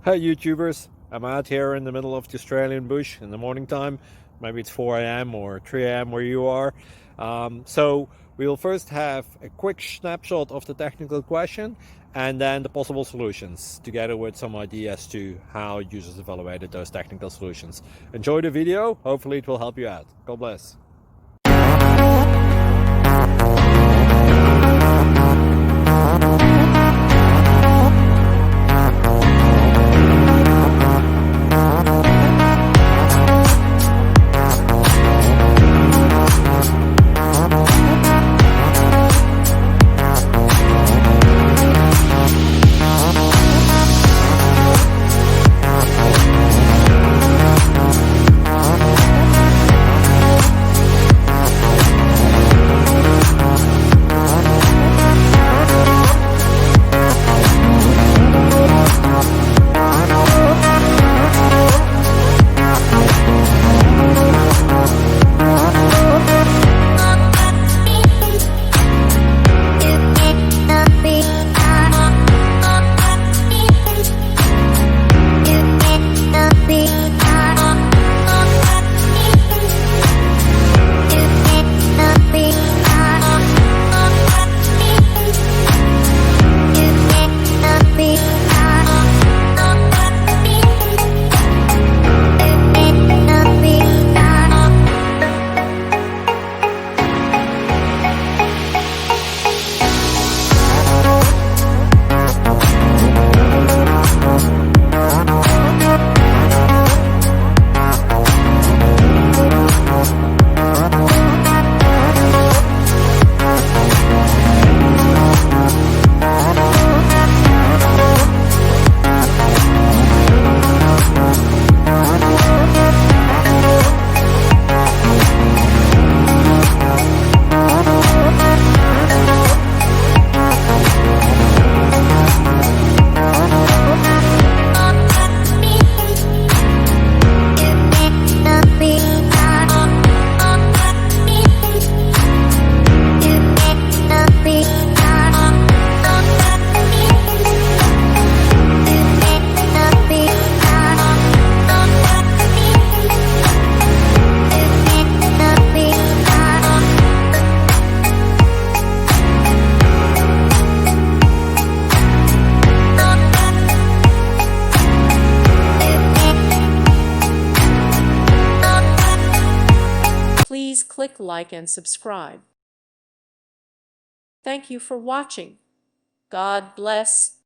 Hey YouTubers, I'm out here in the middle of the Australian bush in the morning time. Maybe it's 4 a.m. or 3 a.m. where you are. So we'll first have a quick snapshot of the technical question and then the possible solutions, together with some ideas to how users evaluated those technical solutions. Enjoy the video, hopefully it will help you out. God bless. Please click like and subscribe. Thank you for watching. God bless.